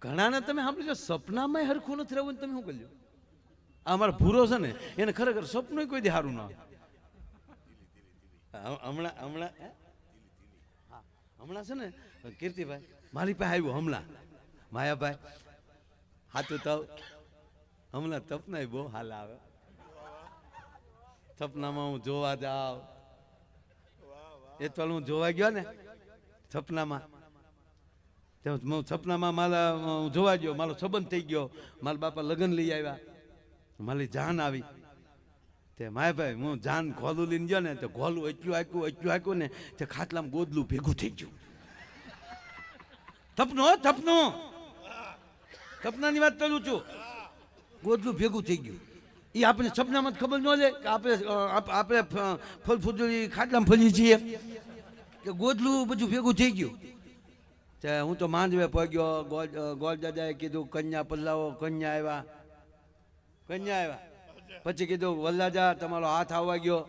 ઘણાને તમે સાંભળજો સપનામાં હરખું નથી રહેવું, તમે શું કરજો? આ અમારો ભૂરો છે ને, એને ખરેખર સપનું કોઈ દી સારું ના હમણાં હમણાં હમણાં છે ને કીર્તિભાઈ મારી પાસે આવ્યું હમણાં, માયાભાઈ હાથું તવ હમણાં તપના બહુ હાલ આવે, સપનામાં હું જોવા જાઉં, એ તો હું જોવા ગયો ને સપનામાં, સપનામાં મારા હું જોવા ગયો, મારો સંબંધ થઈ ગયો, મારા બાપા લગ્ન લઈ આવ્યા, મારી જાન આવી, તે માયાભાઈ હું જાન ઘોલું લઈને ગયો ને તો ઘોલું એટલું આક્યું ને તે ખાટલામાં ગોદલું ભેગું થઈ ગયું. સપનાની વાત કરું છું, ગોદલું ભેગું થઈ ગયું. એ આપણે સપનામાં જ ખબર ન લે કે આપણે ફળ ફૂદડી ખાટલામાં ફરીએ છીએ કે ગોદલું બધું ભેગું થઈ ગયું. તે હું તો માંડવે પગ્યો, ગોળ દાદાએ કીધું કન્યા પલ્લાવો, કન્યા આવ્યા, પછી કીધું વલ્લાજા તમારો હાથ આવવા ગયો,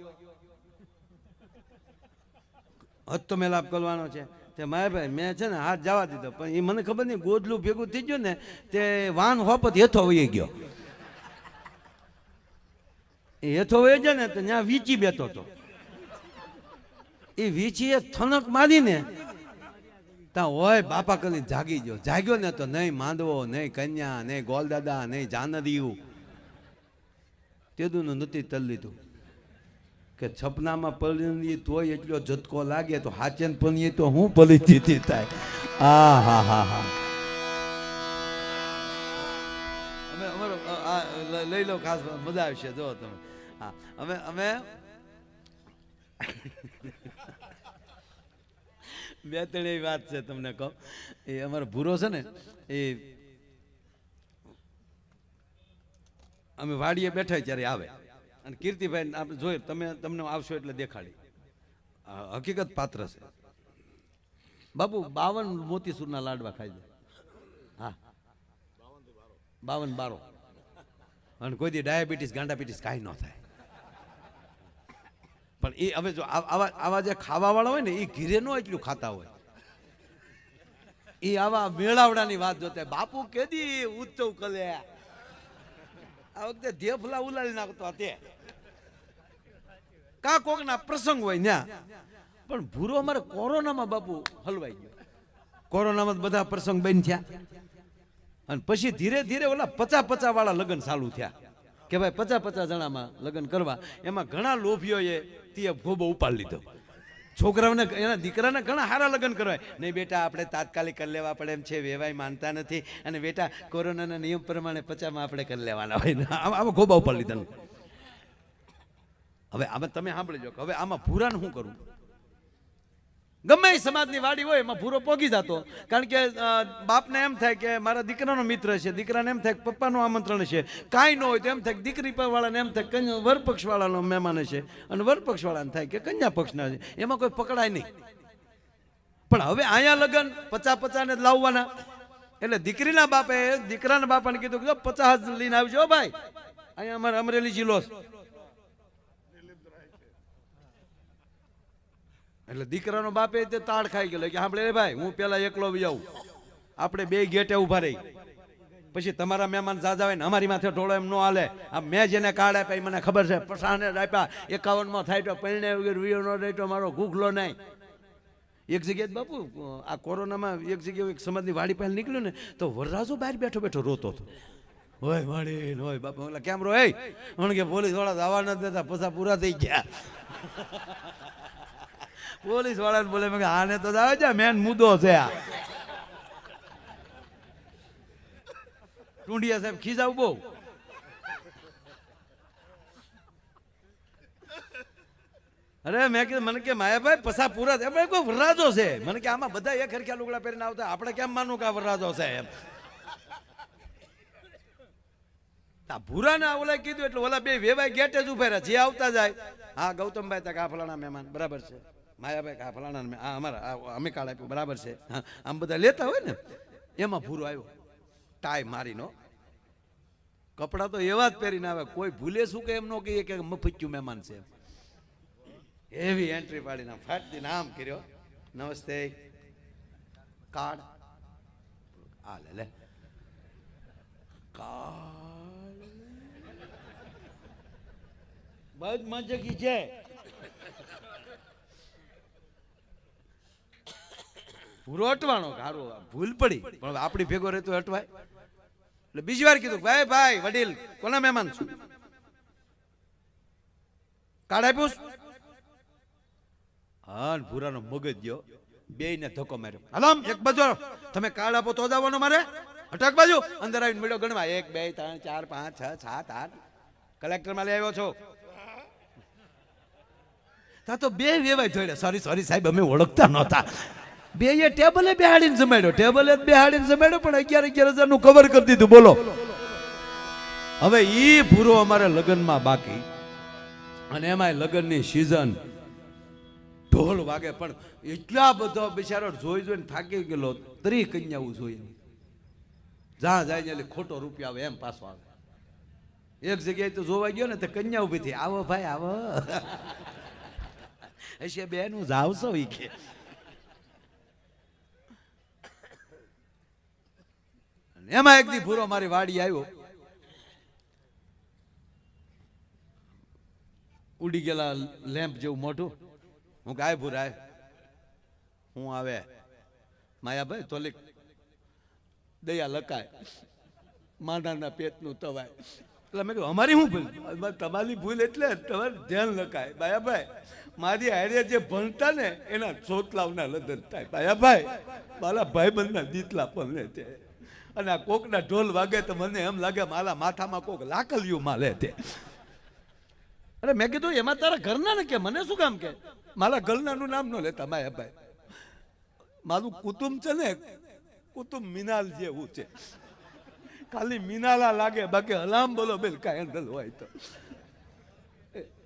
હસ્તો મેલાપ કરવાનો છે. તે માયાભાઈ મેં છે ને હાથ જવા દીધો, પણ એ મને ખબર નહીં ગોદલું ભેગું થઈ ગયું ને તે વાન હોપત હેથો વહી ગયો. એ હેથો વહી ગયો ને તો ત્યાં વીચી બેઠો હતો. એ વીચીએ થનક મારીને ત્યાં હોય બાપા કરી જાગ્યો ને તો નહીં માંડવો, નહીં કન્યા, નહીં ગોલદાદા, નહીં જાનરિયું, તેદું નથી તલ લીધું કે સપનામાં પલળી તોય એટલો ઝટકો લાગે તો હાચેન પલળી તો હું પલળી થાય. આ હા હા હા અમે અમારો લઈ લો, ખાસ મજા આવશે જો તમે. હા અમે બે ત્રણ વાત છે તમને કહું. એ અમારો ભૂરો છે ને, એ અમે વાડીએ બેઠા ત્યારે આવે અને કીર્તિભાઈ આપણે જોઈએ, તમને આવશો એટલે દેખાડી, હકીકત પાત્ર છે. બાપુ 52 મોતીસૂરના લાડવા ખાઈ જાય. હા 52 અને કોઈ દી ડાયાબિટીસ ગાંડાબિટીસ કાંઈ ન થાય. પણ એ હવે જો આવા જે ખાવા વાળા હોય ને એ ઘીરે નો એટલું ખાતા હોય, એ આવા મેળાવડાની વાત જોતા. બાપુ કેદી ઉત્સવ કરે આ વખતે ધેફલા ઉલાડી નાખતો તે કા કોકના પ્રસંગ હોય ન્યા. પણ ભૂરો અમારે કોરોનામાં બાપુ હલવાઈ ગયો. કોરોનામાં બધા પ્રસંગ બંધ થયા અને પછી ધીરે ધીરે ઓલા 50 વાળા લગ્ન ચાલુ થયા કે ભાઈ 50 જણામાં લગ્ન કરવા. એમાં ઘણા લોભીઓએ તે ગોબો ઉપાડી લીધો. છોકરાઓને એના દીકરાને ઘણા સારા લગ્ન કરવાય નહીં, બેટા આપણે તાત્કાલિક કરી લેવા પડે એમ છે, વેવાય માનતા નથી, અને બેટા કોરોનાના નિયમ પ્રમાણે 50માં આપણે કરી લેવાના હોય. આમાં ગોબા ઉપાડી લીધા. હવે આમાં તમે સાંભળી જો, હવે આમાં ભૂરાને શું કરવું? ગમે એ સમાજની વાડી હોય એમાં ભૂરો પોગી જતો, કારણ કે બાપને એમ થાય કે મારા દીકરાનો મિત્ર છે, દીકરાને એમ થાય કે પપ્પાનું આમંત્રણ છે, કાંઈ ન હોય તો એમ થાય કે દીકરી વાળાને એમ થાય કે વરપક્ષ વાળાનો મહેમાન છે, અને વરપક્ષ વાળાને થાય કે કન્યા પક્ષના છે, એમાં કોઈ પકડાય નહીં. પણ હવે અહીંયા લગ્ન 50 ને જ લાવવાના, એટલે દીકરીના બાપે દીકરાના બાપાને કીધું કે 50 લઈને આવજો ભાઈ, અહીંયા અમારે અમરેલી જિલ્લો છે. એટલે દીકરાનો બાપે તે તાળ ખાઈ ગયો કે આપણે ભાઈ હું પેલા એકલો આવું, આપણે બે ગેટે ઉભા રહી, પછી તમારા મહેમાન જાજા હોય ને અમારી માથે ઢોળો એમ ન હાલે. આ મેં જેને કાર્ડ આપ્યા મને ખબર છે, પસાને આપ્યા 51માં થાય તો પરણે વગર વિયો ન રહે તો મારો ગુખલો નહીં. એક જગ્યાએ બાપુ આ કોરોનામાં એક જગ્યાએ એક સમાજની વાડી પાસે નીકળ્યું ને તો વરરાજો બહાર બેઠો બેઠો રોતો હતો. હોય વાડી હોય બાપા ઓલા કેમરો હે કે પોલીસ વાળા જવા નથી દેતા, પછા પૂરા થઈ ગયા. પોલીસ વાળાને બોલે મેં આને તો આવે છે, મેન મુદ્દો છે આ. ટુંડિયા સાહેબ ખીજાવ બહુ. અરે મેં કીધું, મને કે માયાભાઈ પસા પૂરા થાય, કોઈ વરરાજો છે. મને કે આમાં બધા એક હરખ્યા લુગડા પહેરીને આવતા, આપણે કેમ માનવું કે આ વરરાજો છે એમ. ભૂરા ના ઓલા કીધું એટલે ઓલા બે વેવાય ગેટે જ ઉભા રહ્યા, જે આવતા જાય હા ગૌતમભાઈ તક આ ફલાણા મહેમાન બરાબર છે, માયાભાઈ આ ફલાણા અમારા અમે કાળ આપ્યું બરાબર છે, આમ બધા લેતા હોય ને. એમાં ભૂરો આવ્યો ટાઈ મારીનો, કપડા તો એવા જ પહેરીને આવે, કોઈ ભૂલે શું કે એમ ન કહીએ કે મફચ્યું મહેમાન છે. એવી એન્ટ્રી પાડીને ફાટતી નામ કર્યો, નમસ્તે કાર્ડ આ લે બસ મજકી છે. ભૂરો અટવાનો કારો ભૂલ પડી પણ આપણી ભેગો રહેતો અટવાય. એટલે બીજી વાર કીધું ભાઈ ભાઈ વડીલ કોના મહેમાન છું? કાર્ડ આપ્યું? હા ભૂરાનો મગજ ગયો, બે ને ધક્કો માર્યો. હલામ એક બાજુ તમે કાર્ડ આપો તો જ આવવાનો મારે. અટક બાજુ અંદર આવીને મેળો ગણવા 1 2 3 4 5 6 7 8 કલેક્ટર માં લઈ આવ્યો છો. તા તો બે વેવાય જોડે. સોરી સોરી સાહેબ અમે ઓળખતા નહોતા. બે એ ટેબલે બેહાડીને જમાડ્યો, ટેબલે બેહાડીને જમાડ્યો પણ 11,000 નું કવર કરી દીધું. બોલો હવે ઈ પૂરો અમારે લગ્નમાં બાકી અને એમાંય લગ્નની સિઝન, ઢોલ વાગે પણ એટલા બધો બિચારો જોઈ જોઈને થાકી ગયેલો. 3 કન્યાઓ જોઈ, જ્યાં જાય એટલે ખોટો રૂપિયા આવે એમ પાછો આવે. એક જગ્યાએ તો જોવા ગયો ને તો કન્યા ઉભી થઈ, આવો ભાઈ આવો. હશે બેનું જાવશો ઈ કે. એમાં એક દી ભૂરો મારી વાડી આવ્યો, ઉડી ગયેલા લેમ્પ જેવું મોઢું. હું ગાય ભૂરાય હું આવે માયાભાઈ તોલિક દયા લકાય માનાના પેટનું તવાય. એટલે મેં કહ્યું અમારી શું ભૂલ? તમારી ભૂલ એટલે તમારે ધ્યાન લકાય. બાયાભાઈ મારી હારે જે ભણતા ને એના ચોટલાવના લગ્ન થાય. બાયાભાઈ મારા ભાઈબંધના દીતલા પણ લે તે, અને આ કોકના ઢોલ વાગે તો મને એમ લાગે મારા માથામાં કોક લાકલિયું માલે તે. અરે મેં કીધું એમાં તારા ઘરના ને કે મને શું કામ કે? મારા ઘરનાનું નામ ન લેતા માયાભાઈ. મારું કુટુંબ છે ને કુટુંબ મિનાલ જેવું છે, ખાલી મિનાલા લાગે બાકી હલામ બોલો બેલ કાંઈ હોય તો.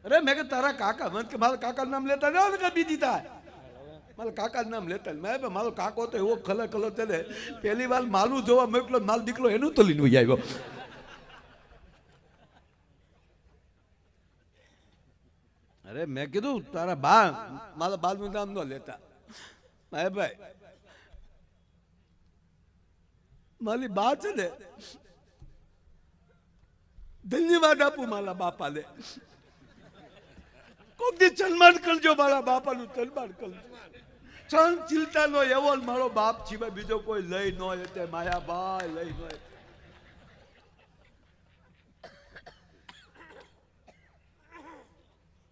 અરે મેં કે તારા કાકા, મને કે મારા કાકાનું નામ લેતા જાઓ ને બીજી થાય. મારા કાકાનું નામ લેતા મેં મારો કાકો તો એવો ખલો ખલો છે ને, પહેલી વાર માલું જોવા મોકલો, માલ દીકરો એનું તો લઈને આવ્યો. અરે મેં કીધું તારા બા, મારા બાનું નામ ન લેતા. ભાઈ મારી બા છે ને, ધન્યવાદ આપું મારા બાપાને. કોક દી સન્માન કરજો મારા બાપાનું, સન્માન કરજો. સહનશીલતાનો એવો મારો બાપ સિવાય બીજો કોઈ લઈ ન હોય. માયાભાઈ લઈ ન હોય.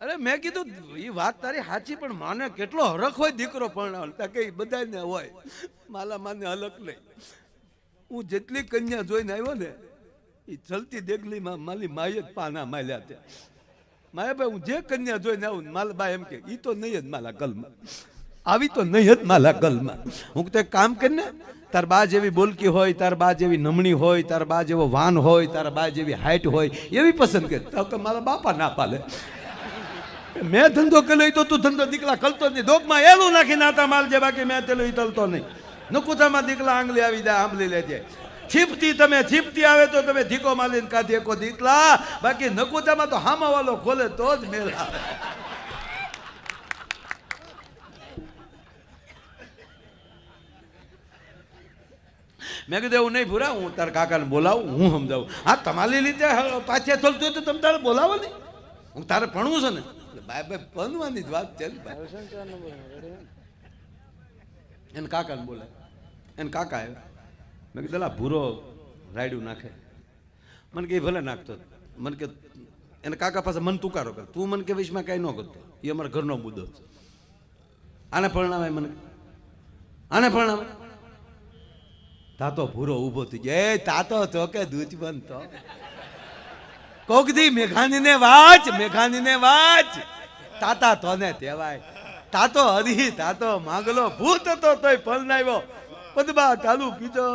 અરે મેં કીધું એ વાત તારી સાચી, પણ માને કેટલો હરખ હોય દીકરો પરણાવવાનો કે બધાને હોય, માલા માને હલક નહીં. હું જેટલી કન્યા જોઈને આવ્યો ને એ ચલતી દેગલીમાં મારી માએ જ પાના માલ્યા ત્યાં. માયાભાઈ હું જે કન્યા જોઈને આવું મારા બા એમ કે ઈ તો નહીં જ મારા ગલમાં, આવી તો નહીં જ મારા ગલમાં. હું તો એક કામ કરીને તાર બા જેવી બોલકી હોય, તાર બા જેવી નમણી હોય, તાર બા જેવો વાન હોય, તાર બા જેવી હાઈટ હોય એવી પસંદ કરે. તો મારા બાપા ના પાલે. મેં ધંધો કર્યો તો તું ધંધો દીકલા કરતો જ નહીં. દોકમાં એલું નાખી નાતા માલ જે, બાકી મેં તેલું ઈ તલતો નહીં. નકુતામાં દીકલા આંગળી આવી જાય, આંબલી લેજે. છીપતી તમે છીપતી આવે તો તમે ધીકો માલીને કાઢી એકો દીકલા, બાકી નકુતામાં તો હામા વાળો ખોલે તો જ મેળ આવે. મેં કીધું એવું નહીં ભૂરા, હું તારા કાકાને બોલાવું, હું સમજાવું. હા તમારી લીધે પાછે ચાલતું હોય તો તમે તારે બોલાવો નહીં. હું તારે ભણવું છે ને, ભાઈ ભાઈ ભણવાની જ વાત છે. એને કાકાને બોલાય, એને કાકા આવ્યા. મેં કીધું લા ભૂરો રાયડું નાખે. મને કે ભલે નાખતો. મને કે એને કાકા પાસે મન તુકારો કર, તું મને કે વિશમાં કાંઈ ન કરતો, એ અમારા ઘરનો મુદ્દો છે. આને પરણાવાય, મને આને પરણાવાય. તાતો ભૂરો ઊભો થઈ ગયો. એ તાતો તો કે દૂધ બનતો કોક દી મેઘાનીને વાંચ, મેઘાનીને વાંચ. તાતા તો ને તેવાય. તાતો હરી, તાતો માંગલો ભૂત હતો તોય પરણાવ્યો. પદબા ચાલુ પીજો.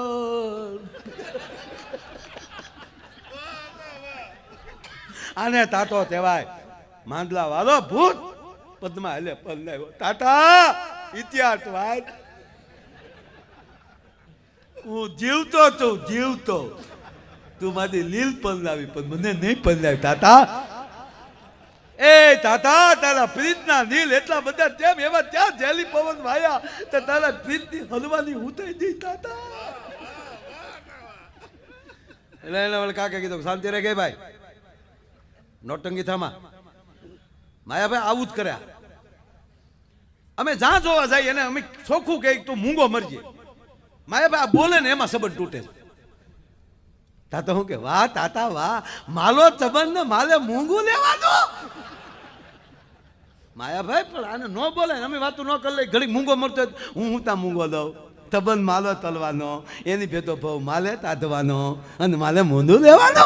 આને તાતો તેવાય. માંડલા વાળો ભૂત પદમાં એટલે પરણાવ્યો. તાતા ઇતિહાસ વાત. હું જીવતો છું, જીવતો. તું મારી લીલ પરણાવી પણ મને નહીં પરણાવી. તાતા એ તાતા તારા પ્રીતના નીલ એટલા બધા તેમ એવા ત્યાં જેલી પવન વાયા તો તારા પ્રીતની હલવાની હું થઈ ગઈ. તાતા એટલે એને વળી કાકે કીધું શાંતિ રે કે ભાઈ નોટંકી થામા માયાભાઈ આવું જ કર્યા અમે જ્યાં જોવા જઈએ એને અમે ચોખ્ખું કે તું મૂંગો મરજે માયાભાઈ આ બોલે ને એમાં સંબંધ તૂટે તાતા હું કે વાહ તાતા વાહ માલો સંબંધ ને માલે મૂંગું લેવાનો માયાભાઈ પણ આને ન બોલે અમે વાતું ન કરી લઈ ઘડી મૂંગો મરતો હું ત્યાં મૂંગો દઉં સંબંધ માલો તલવાનો એની ભેદો ભાવ માલે તાધવાનો અને માલે મૂંદું લેવાનો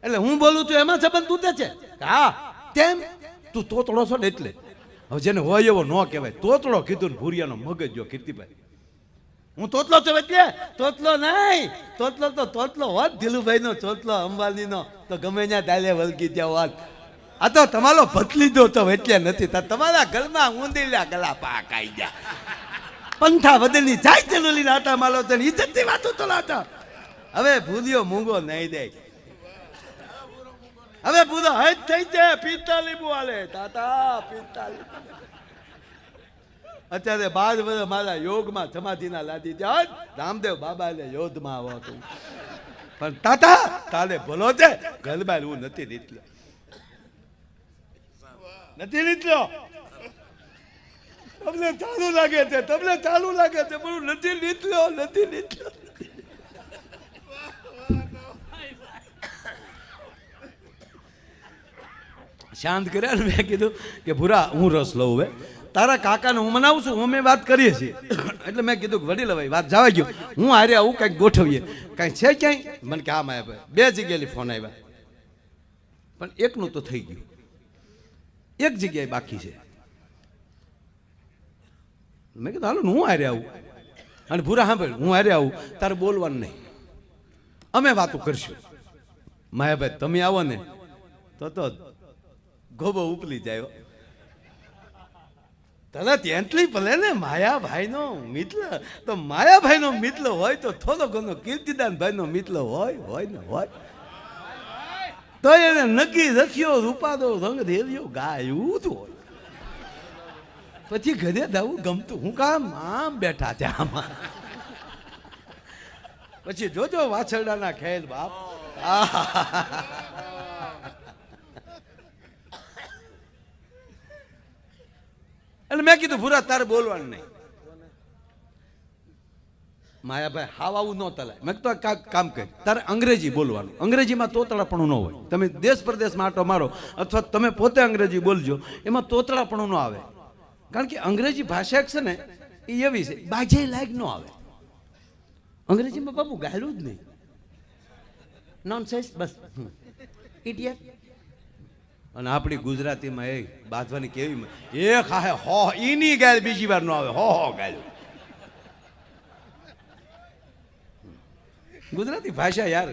એટલે હું બોલું છું એમાં સંબંધ તૂટે છે હા તેમ તું તોતડો છો ને એટલે હવે જેને હોય એવો ન કહેવાય તોતડો કીધું ને ભૂરિયાનો મગજ જો કીર્તિભાઈ હું તોતલો છું એટલે તોતલો નહીં તોતલો હોત ધીલુભાઈ નો તોતલો અંબાની નો તો ગમે ત્યાં તાલે વલકી ત્યાં હોત આ તો તમારો ભતલી દો તો એટલે નથી તમારા ઘરમાં ઊંધીલા ગલા પાક આવી ગયા પંથા વધેની જાય તેનું લઈને આટા માલો તો ઇજ્જતની વાતો તો લાતા હવે ભૂલ્યો મૂંગો નહીં દે હવે પૂરો હજ થઈ જાય પિસ્તાલી હાલે તાતા પિસ્તાલી અત્યારે બાદ બધા મારા યોગમાં સમાધિના લાદી જાય રામદેવ બાબા એટલે યોધમાં આવો હતું પણ તાતા તાલે ભલો છે ગલબાર હું નથી નીકળ્યો તમને ચાલુ લાગે છે પણ નથી નીકળ્યો શાંત કર્યા ને મેં કીધું કે ભૂરા હું રસ લઉં હવે તારા કાકાને હું મનાવું છું અમે વાત કરીએ છીએ એટલે મેં કીધું કે વડીલ ભાઈ વાત જવા ગયો હું હારે આવું કંઈક ગોઠવીએ કાંઈ છે ક્યાંય મને કે આમ આવ્યા બે જગ્યાએ ફોન આવ્યા પણ એકનું તો થઈ ગયું એક જગ્યાએ બાકી છે મેં કીધું હાલો હું હારે આવું અને ભૂરા સાંભળ હું હારે આવું તારે બોલવાનું નહીં અમે વાતો કરશું માયાભાઈ તમે આવો ને તો ગોબો ઉપલી જાય તને ત્યાંથી ભલે ને માયાભાઈ નો મિત્ર તો માયાભાઈ નો મિત્ર હોય તો થોડો ઘણો કીર્તિદાન ભાઈ નો મિત્ર હોય ને હોય તો એને નક્કી રખ્યો રૂપાદો રંગ રેલિયો ગાયું જ હોય પછી ઘરે જવું ગમતું હું કામ આમ બેઠા છે આમાં પછી જોજો વાછરડાના ખેલ બાપ એટલે મેં કીધું ભૂરા તારે બોલવાનું નહીં માયાભાઈ હાવ આવું ન તલાય મેં તો કામ કરી તારે અંગ્રેજી બોલવાનું અંગ્રેજીમાં તોતળાપણું ન હોય તમે દેશ પ્રદેશમાં આટો મારો અથવા તમે પોતે અંગ્રેજી બોલજો એમાં તોતળાપણું ન આવે કારણ કે અંગ્રેજી ભાષા છે ને એ એવી છે બાજે લાયક ન આવે અંગ્રેજીમાં બાપુ ગાયલું જ નહીં નોનસેન્સ બસ ઇડિયટ અને આપણી ગુજરાતીમાં એ બાંધવાની કેવી એ ખાહે હો ઈની ગાય બીજી વાર ન આવે હો ગાય ગુજરાતી ભાષા યાર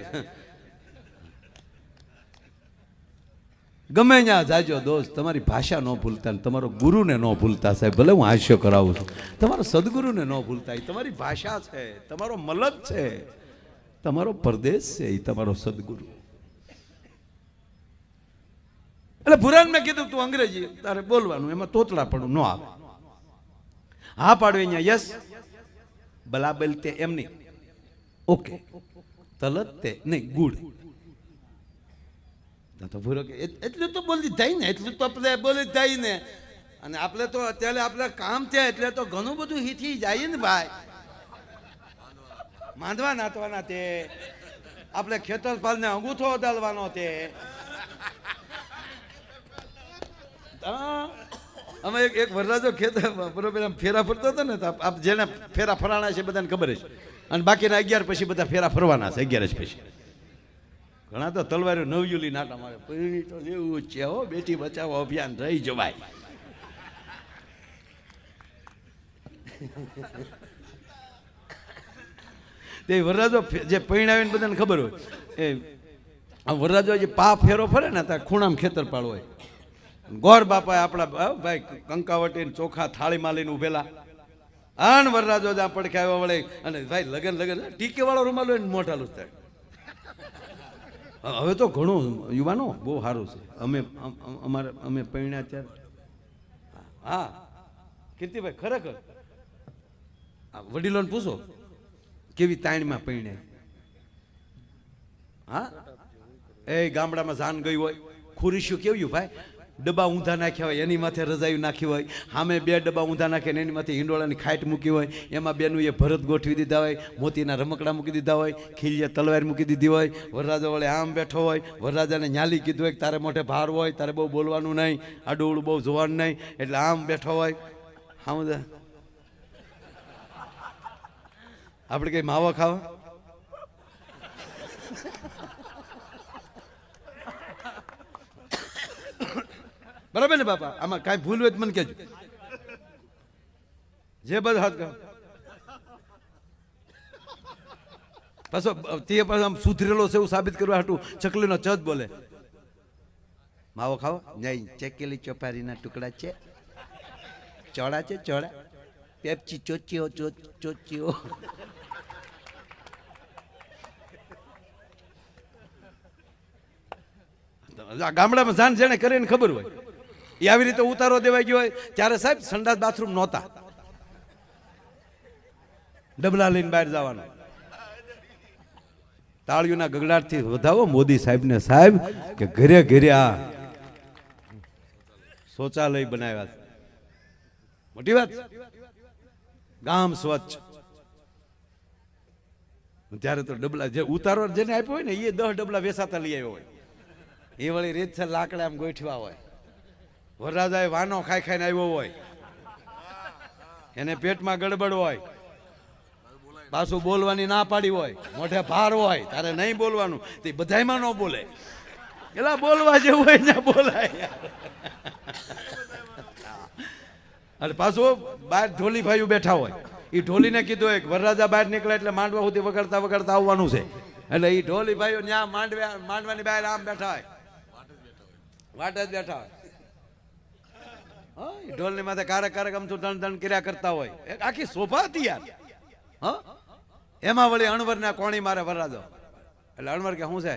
ગમે ત્યાં જાજો દોસ્ત તમારી ભાષા ન ભૂલતા ને તમારો ગુરુને ન ભૂલતા સાહેબ ભલે હું હાસ્ય કરાવું છું તમારો સદગુરુને ન ભૂલતા એ તમારી ભાષા છે તમારો મલક છે તમારો પરદેશ છે એ તમારો સદગુરુ એટલે ભુરાન મેં કીધું તું અંગ્રેજી તારે બોલવાનું એમાં તોતળાપણું ન આવે હા પાડવે અહીંયા યસ બલાબલ તે એમ નહીં ઓકે તલત તે નહીં ગુડ તો ભૂરો કે એટલું તો બોલી થાય ને એટલું તો આપણે બોલી થાય ને અને આપણે તો અત્યારે આપણે કામ છે એટલે તો ઘણું બધું હીથી જાય ને ભાઈ માંડવા નાતવાના તે આપણે ખેતરપાલને અંગૂઠો અડાડવાનો તે અમે એક વરરાજો ખેતર બરોબર ફેરા ફરતો હતો ને તો આપ જેને ફેરા ફરાણા છે બધાને ખબર છે અને બાકીના 11 પછી બધા ફેરા ફરવાના છે 11 પછી ઘણા તો તલવારો નવયુલી નાટા મારે પૈણી તો જેવું છે હો બેટી બચાવો અભિયાન રહી જવાય તે વરરાજો જે પૈણાવીને બધાને ખબર હોય એ આ વરરાજો જે પા ફેરો ફરે ને ત્યાં ખૂણામાં ખેતરપાળ હોય ગોર બાપા આપણા ભાઈ કંકાવટી ચોખા થાળીમાં લઈને ઉભેલા આન વરરાજો જ્યાં પડખાવા વળે અને ભાઈ લગન ટીકે વાળો રૂમાલ હોય ને મોઢાલું થાય હવે તો ઘણું યુવાનો બહુ સારું છે અમે પૈણ્યા ત્યારે હા કીર્તિભાઈ ખરેખર વડીલોને પૂછો કેવી તાણીમાં પૈણે હા એ ગામડામાં જાન ગઈ હોય, ખુરીશું કેવું ભાઈ, ડબ્બા ઊંધા નાખ્યા હોય એની માથે રજાયું નાખી હોય, સામે 2 ડબ્બા ઊંધા નાખે ને એની માથે હિંડોળાની ખાટ મૂકી હોય, એમાં બેનું એ ભરત ગોઠવી દીધા હોય, મોતીના રમકડા મૂકી દીધા હોય, ખીલિયા તલવાર મૂકી દીધી હોય, વરરાજા વળે આમ બેઠો હોય, વરરાજાને ન્યાલી કીધું હોય કે તારે મોઢે ભાર હોય, તારે બહુ બોલવાનું નહીં, આડું બહુ જોવાનું નહીં, એટલે આમ બેઠો હોય. હા આપણે કઈ માવો ખાવા? બરાબર ને બાપા? આમાં કાંઈ ભૂલ હોય તો મને કહેજો. જે બધા હાથ કહો પાછો તે પાછો આમ સુધરેલો છે એવું સાબિત કરવા હાટું ચકલીનો ચજ બોલે. માવો ખાવો? નહીં, ચકેલી ચોપારીના ટુકડા છે, ચોળા છે, ચોળા, પેપ્ચી ચોચીઓ ચોચીઓ. ગામડામાં જાન જેને કરીને ખબર હોય એ આવી રીતે ઉતારો દેવાઈ ગયો હોય. ત્યારે સાહેબ સંડાસ બાથરૂમ નહોતા, ડબલા લઈને બહાર જવાનું. તાળીઓના ગગડાટથી વધાવો મોદી સાહેબ ને સાહેબ કે ઘરે ઘરે આ શૌચાલય બનાવ્યા છે. મોટી વાત, ગામ સ્વચ્છ. ત્યારે તો ડબલા જે ઉતારો જેને આપ્યો હોય ને એ 10 ડબલા વેસાતા લઈ આવ્યો હોય. એ વળી રીત છે લાકડા આમ ગોઠવા હોય, વરરાજાએ વાનો ખાઈ ખાઈને આવ્યો હોય, એને પેટમાં ગડબડ હોય, પાછું બોલવાની ના પાડી હોય, મોઢે ભાર હોય, તારે નહીં બોલવાનું, તે બધાયમાં ન બોલે. એલા બોલવા જેવું હોય ને બોલાય. અને પાછું બહાર ઢોલી ભાઈઓ બેઠા હોય, એ ઢોલીને કીધું હોય વરરાજા બહાર નીકળે એટલે માંડવા સુધી વગાડતા વગાડતા આવવાનું છે. એટલે એ ઢોલી ભાઈઓ ત્યાં માંડવાની બહાર આમ બેઠા હોય, વાટ જ બેઠા હોય. ઢોલ ની માથે કારક કારક આમ ધણ ધણ કર્યા કરતા હોય. આખી શોભા હતી યાર. હા, એમાં વળી અણવર ના કોણી મારે વરરાજો. એટલે અણવર કે શું છે?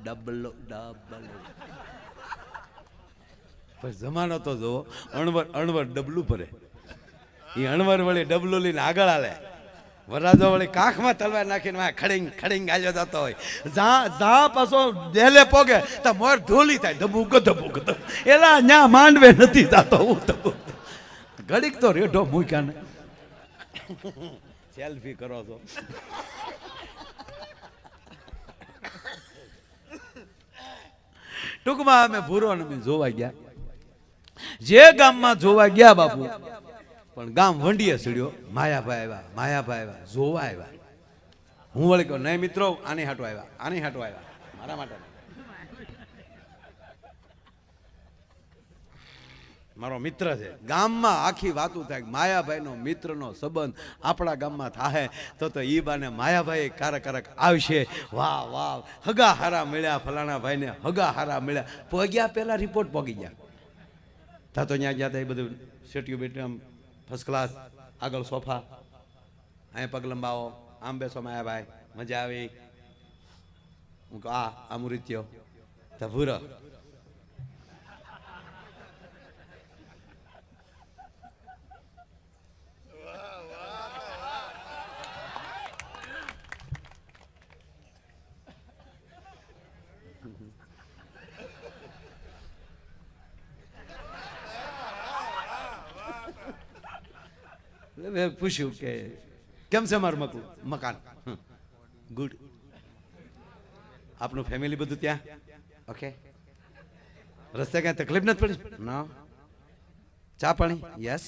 ડબલો ડબલો. પણ જમાનો તો જો અણવર ડબલું ભરે. એ અણવર વળી ડબલું લઈને આગળ હાલે, વરરાજો વળી કાખમાં તલવાર નાખીને ખડીંગ ખડીંગ ગાલ્યો જતો હોય. જા પાછો દેલે પોગે તો મોર ઢોલી થાય, ધબુક ધબુક. એલા ન્યા માંડવે નથી જાતો. હું ધબુક ઘડીક તો રેઢો મૂક્યા ને સેલ્ફી કરો છો. ટૂંકમાં અમે ભૂરો અમે જોવા ગયા. જે ગામમાં જોવા ગયા બાપુ, પણ ગામ વંડીએ સીડ્યો. માયાભાઈ આવ્યા, માયાભાઈ આવ્યા, જોવા આવ્યા. હું વળી કહું નહીં મિત્રો, આની હાટો આવ્યા, આની હાટો આવ્યા, મારા માટે. મારો મિત્ર છે. ગામમાં આખી વાતું થાય માયાભાઈનો મિત્રનો સંબંધ આપણા ગામમાં થાય તો ઈ બાને માયાભાઈ કારક આવશે. વાહ વાહ, હગા હારા મળ્યા ફલાણા ભાઈને, હગા હારા મળ્યા. પગ્યા પેલા રિપોર્ટ પગી ગયા તા તો ત્યાં ગયા હતા. એ બધું સેટિયું બેઠું આમ ફર્સ્ટ ક્લાસ, આગળ સોફા, અહીં પગ લંબાવો, આમ બેસો માયાભાઈ, મજા આવી. હું કહું આ મુરીત્યો તા ભૂરો. પૂછ્યું કે કેમ છે મારું મકાન? ગુડ. આપનું ફેમિલી બધું ત્યાં ઓકે? રસ્તે ક્યાં તકલીફ નથી પડી? ના. ચા પાણી? યસ.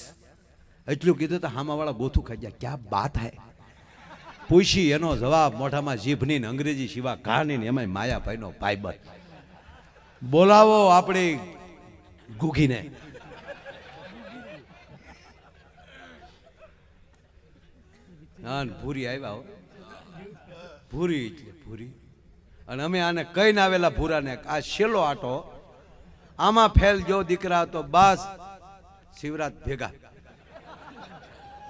એટલું કીધું તો હામાવાળા ગોથું ખાઈ ગયા. ક્યાં બાત હે? પૂછી એનો જવાબ મોઢામાં જીભની અંગ્રેજી સિવા કહાની ને એમાં માયાભાઈનો ભાઈબંધ. બોલાવો આપણી ગુગીને. હા, ભૂરી આવ્યા. ભૂરી એટલે ભૂરી. અને અમે આને કહીને આવેલા ભૂરાને, આ છેલ્લો આટો આમાં ફેલ જો દીકરા તો બસ शिवरात भेगा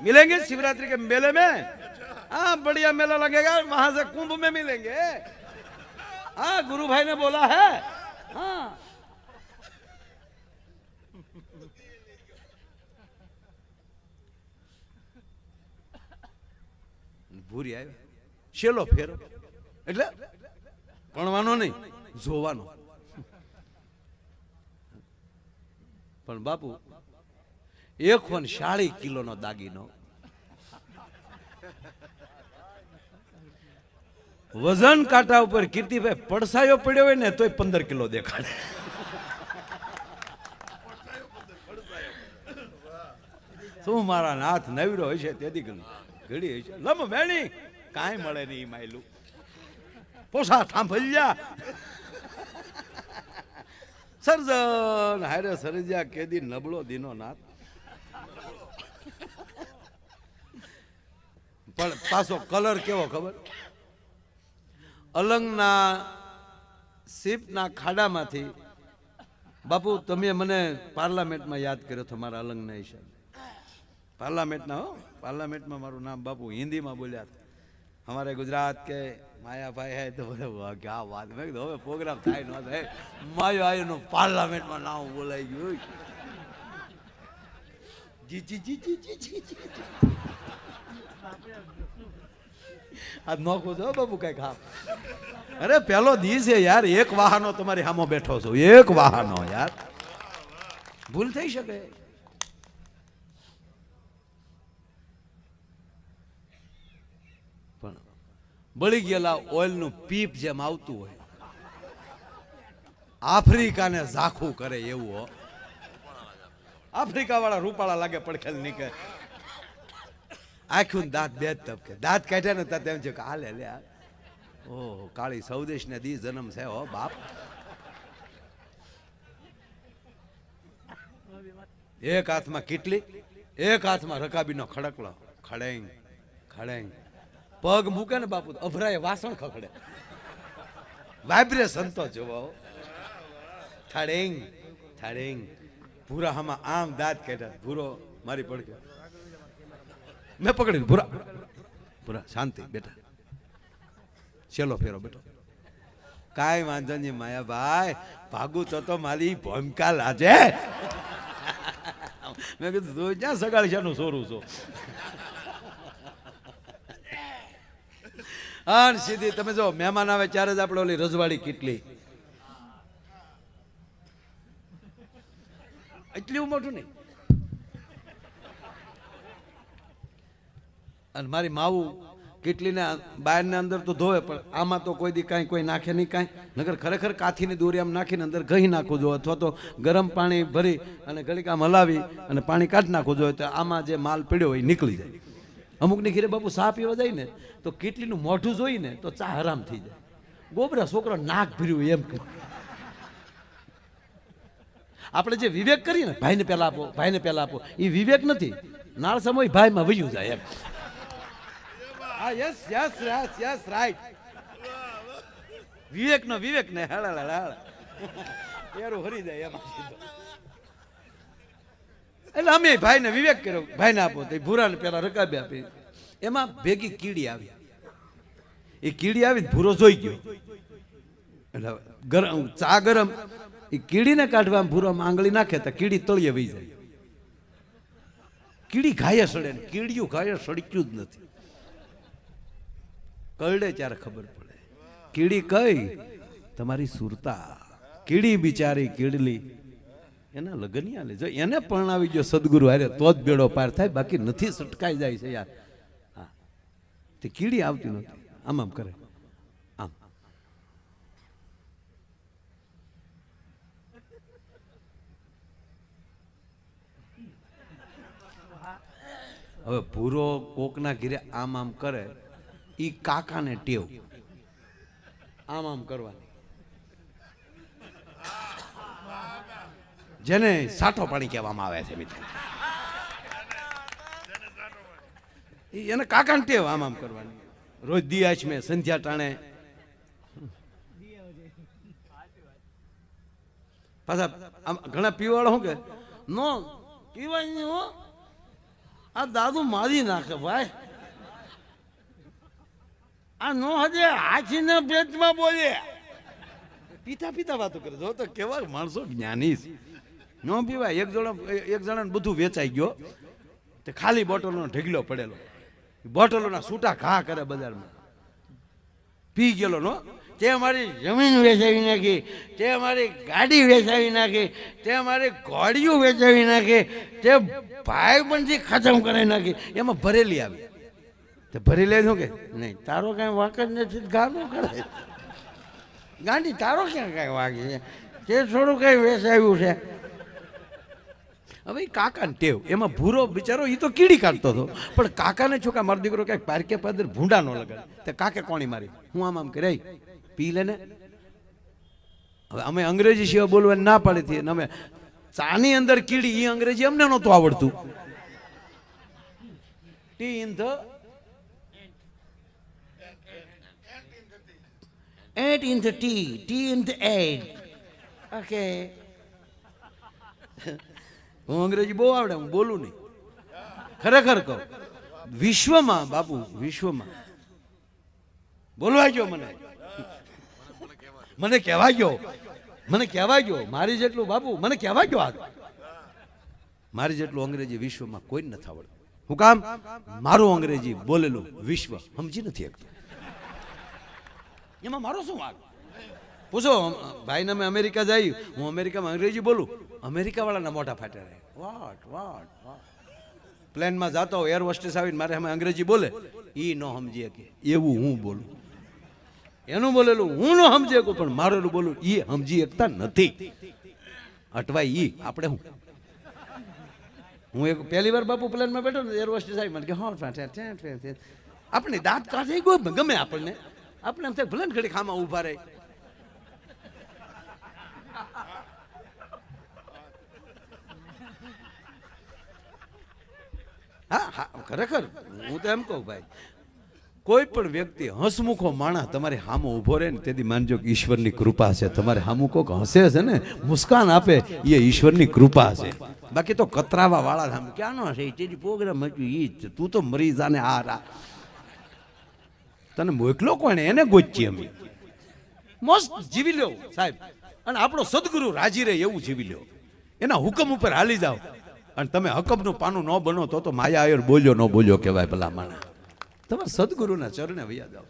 मिलेंगे शिवरात्रि के मेले में। हाँ बढ़िया मेला लगेगा, वहां से कुंभ में मिलेंगे। हाँ गुरु भाई ने बोला है। हाँ भूरी आए શેલો ફેરો એટલે ભણવાનો નહીં, જોવાનો. પણ બાપુ 140 કિલોનો દાગીનો, વજન કાંટા ઉપર કીર્તિભાઈ પડસાયો પડ્યો હોય ને તોય 15 કિલો દેખાડે. શું મારા નાથ નવરો હશે તેથી ઘડી હશે લમ વેણી કાંઈ મળે નહીં માયલું પોસા થાંભલ્યા સર્જન હારે સરજ્યા કેદી નબળો દીનો નાથ. પણ પાછો કલર કેવો ખબર, અલંગના સીપના ખાડામાંથી બાપુ તમે મને પાર્લામેન્ટમાં યાદ કર્યો છો મારા અલંગના હિસાબે. પાર્લામેન્ટના પાર્લામેન્ટમાં મારું નામ બાપુ હિન્દીમાં બોલ્યા हमारे गुजरात के माया भाई है तो बोले वाह क्या बात. मैं कીધું હવે પ્રોગ્રામ થાય ન થાય માયો આયોનું પાર્લામેન્ટમાં નામ બોલાઈ ગયું. જી જી જી જી જી જી આ નોખો છો બાપુ કઈ ખા. અરે પેલો દી છે યાર, એક વાહનો તમારી સામે બેઠો છો, એક વાહનો યાર, ભૂલ થઈ શકે. પણ બળી ગયેલા ઓઇલનું પીપ જેમ આવતું હોય, આફ્રિકાને ઝાખું કરે એવું હો. આફ્રિકા વાળા રૂપાળા લાગે પડખેલ નીકળે, આખું દાંત બે જ તબકે, દાંત કાઢ્યા ને તેમ છે કે હાલે લે. ઓહ કાળી સૌદેશ ને દી જન્મ છે હો બાપ. એક હાથમાં કીટલી, એક હાથમાં રકાબીનો ખડકલો, ખડેંગ ખડેંગ. પગ મૂકે ને બાપુ અભરાય વાસણ ખખડે, વાઇબ્રેશન તો જોવો. થડેંગ થડેંગ. ભૂરા હામાં આમ દાંત કાઢ્યા, ભૂરો મારી પડકે મેં પકડીને ભૂરા ભૂરા શાંતિ બેટા, છેલ્લો ફેરો બેટો, કાંઈ વાંધો નહીં માયાભાઈ, ભાગું તો મારી ભૂમિકા લાજે. મેં કીધું તું ક્યાં સગાડી છે સોરું છો. હા સીધી તમે જો મહેમાન આવે ત્યારે જ આપણે ઓલી રજવાડી કેટલી, એટલી મોટું નહીં. અને મારી માવું કેટલીને બહારને અંદર તો ધોવે, પણ આમાં તો કોઈ દી કાંઈ કોઈ નાખે નહીં કાંઈ. નગર ખરેખર કાથીની દોરી આમ નાખીને અંદર ઘી નાખવું જોઈએ, અથવા તો ગરમ પાણી ભરી અને ઘડીક આમ હલાવી અને પાણી કાઢી નાખવું જોઈએ, તો આમાં જે માલ પડ્યો હોય નીકળી જાય. અમુકની ઘીરે બાપુ સા પીવા જાય ને તો કેટલીનું મોઢું જોઈને તો ચા હરામ થઈ જાય. ગોબરા છોકરો નાક ભર્યું એમ. આપણે જે વિવેક કરીએ ને, ભાઈને પહેલા આપો, ભાઈને પહેલા આપો, એ વિવેક નથી. નાળ સમય ભાઈમાં વયું જાય એમ. હા yes yes yes yes right. Vivek નો વિવેક ને હેળા એરું હરી જાય એમાં સીધો. એટલે અમે ભાઈને વિવેક કર્યો, ભાઈને આપો તો ભૂરાને પેલા રકાબી આપી. એમાં ભેગી કીડી આવી, એ કીડી આવી ભૂરો જોઈ ગયો, એટલે ગરમ ચા ગરમ, એ કીડીને કાઢવા ભૂરામાં આંગળી નાખે તો કીડી તળિયે વહી જાય. કીડી ઘાયે સડે ને કીડીયું ઘાયે સડક્યું જ નથી. કરડે ત્યારે ખબર પડે. કીડી કઈ તમારી સુરતા. કીડી બિચારી કીડલી એના લગ્ન આલે, જો એને પરણાવી ગયો સદગુરુ હારે તો જ બેડો પાર થાય, બાકી નથી સટકાઈ જાય છે યાર. હા તે કીડી આવતી નથી, આમ આમ કરે આમ. હવે ભૂરો કોકના ઘીરે આમ આમ કરે, ઈ કાકાને ટેવ આમ આમ કરવાની, જેને સાઠો પાણી કહેવામાં આવે છે મિત્રો. એને કાકાને ટેવ આમ આમ કરવાની. રોજ દિયાશ મેં સંધ્યા ટાણે પાછા ઘણા પીવાળો શું કે નો પીવાય નહીં હો, આ દાદુ મારી નાખે ભાઈ. આ નો હજે હાથીને પેટમાં બોલે, પીતા પીતા વાતો કરે. જો તો કેવા માણસો જ્ઞાની છે. ન પીવાય. એક જણાને બધું વેચાઈ ગયો, તે ખાલી બોટલોનો ઢગલો પડેલો, બોટલોના છૂટા ઘા કરે બજારમાં. પી ગયેલો નો, તે મારી જમીન વેચાવી નાખી, તે મારી ગાડી વેચાવી નાખી, તે મારી ઘોડીઓ વેચાવી નાખી, તે ભાઈબંધી ખતમ કરાવી નાખી, એમાં ભરેલી આવી. તે ભરેલી શું કે નહીં તારો કાંઈ વાંક જ નથી, ગાડું કરે ગાંડી તારો ક્યાં કાંઈ વાગી છે, તે થોડું કાંઈ વેચાવ્યું છે. હવે કાકાને ટેવ, એમાં ભૂરો બિચારો એ તો કીડી કાઢતો હતો, પણ કાકાને છોકરા મારો દીકરો ક્યાંક પારકે પાદર ભૂંડા ન લગાડે, તે કાકે કોણી મારી, હું આમ કે રહી પી લે ને. હવે અમે અંગ્રેજી સિવાય બોલવાની ના પાડી હતી, અમે ચાની અંદર કીડી, એ અંગ્રેજી અમને નહોતું આવડતું. T in the at in the T in the at. Okay, હું અંગ્રેજી બહુ આવડે, હું બોલું નહીં, ખરેખર કહું. વિશ્વમાં બાપુ, વિશ્વમાં બોલવા ગયો, મને કહેવા ગયો, મને કહેવા ગયો, મારી જેટલું બાપુ મને કહેવા ગયો, આ મારી જેટલું અંગ્રેજી વિશ્વમાં કોઈ નથી આવડતું. હું કામ? મારું અંગ્રેજી બોલેલું વિશ્વ સમજી નથી શકતું. એમાં મારો શું વાંક? પૂછો ભાઈને, અમે અમેરિકા જઈ, હું અમેરિકામાં અંગ્રેજી બોલું, અમેરિકા વાળાના મોઢા ફાટ્યા રહે. વાટ વાટ વાટ. પ્લેનમાં જતો હોય, એર હોસ્ટેસ આવીને મારે અમે અંગ્રેજી બોલે, એ ન સમજી શકે એવું હું બોલું. એનું બોલેલું હું ન સમજી શકું, પણ મારેલું બોલું એ સમજી શકતા નથી. અટવાય ઈ આપણે. હું એક પહેલી વાર બાપુ પ્લેનમાં બેઠો ને, એર હોસ્ટેસ આવી મને કે હા આપણે દાંત કાઢી ગયો, ગમે આપણને, આપણે એમ થાય ભલે ને ઘડી ખામાં ઊભા રહે. હા હા, ખરેખર હું તો એમ કહું ભાઈ, કોઈ પણ વ્યક્તિ હસમુખો માણસ તમારી સામે ઊભો રહે ને, તેથી માનજો કે ઈશ્વરની કૃપા છે. તમારે સામું કોક હસે છે ને, મુસ્કાન આપે, એ ઈશ્વરની કૃપા છે. બાકી તો કતરાવા વાળા સામે ક્યાંનો હશે, તેજી પ્રોગ્રામ હતું ઈ જ, તું તો મરી જાને. આ તને મોકલો કોણે, એને ગોચી અમે મસ્ત જીવી લ્યો સાહેબ. અને આપણો સદગુરુ રાજી રહે એવું જીવી લ્યો, એના હુકમ ઉપર હાલી જાઓ. અને તમે હકમનું પાનું ન બનો તો માયા આયર બોલ્યો ન બોલ્યો કહેવાય. ભલા માણા તમારા સદગુરુના ચરણે વૈયા જાવ.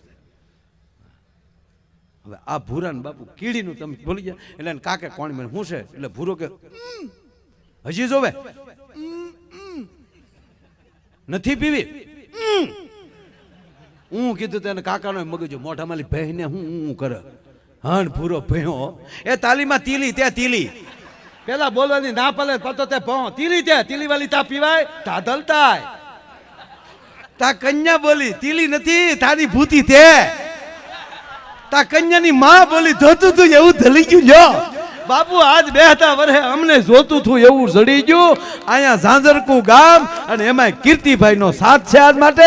હવે આ ભૂરાન બાપુ કીડીનું તમે ભૂલી ગયા એટલે એને કાકે કોણ મને શું છે, એટલે ભૂરો કે હજી જોવે નથી પીવી. હું કીધું તેને કાકાનો મગજ મોઢામાં બહેને હું કરે. હન ભૂરો ભયો એ તાલીમાં તીલી ત્યાં તીલી પેલા બોલવાની ના પડે પતો તે ભો તીલી ત્યાં તીલી વાલી તા પીવાય તા ધલતાય. તા કન્યા બોલી તીલી નથી તારી ભૂતી તે. તા કન્યાની માં બોલી ધોતું તું એવું ધલી ગયું. લ્યો બાપુ આજ બેહતા વરહે અમને જોતું થું એવું જડી ગયું. અહીંયા ઝાંઝરકું ગામ અને એમાં કીર્તિભાઈ નો સાથ છે. આજ માટે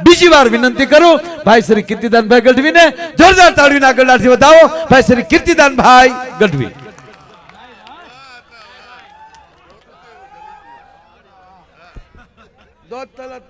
બીજી વાર વિનંતી કરું ભાઈ શ્રી કીર્તિદાનભાઈ ગઢવીને જોરદાર તાળીના ગળાથી વધાવો. ભાઈ શ્રી કીર્તિદાનભાઈ ગઢવી. દો તલત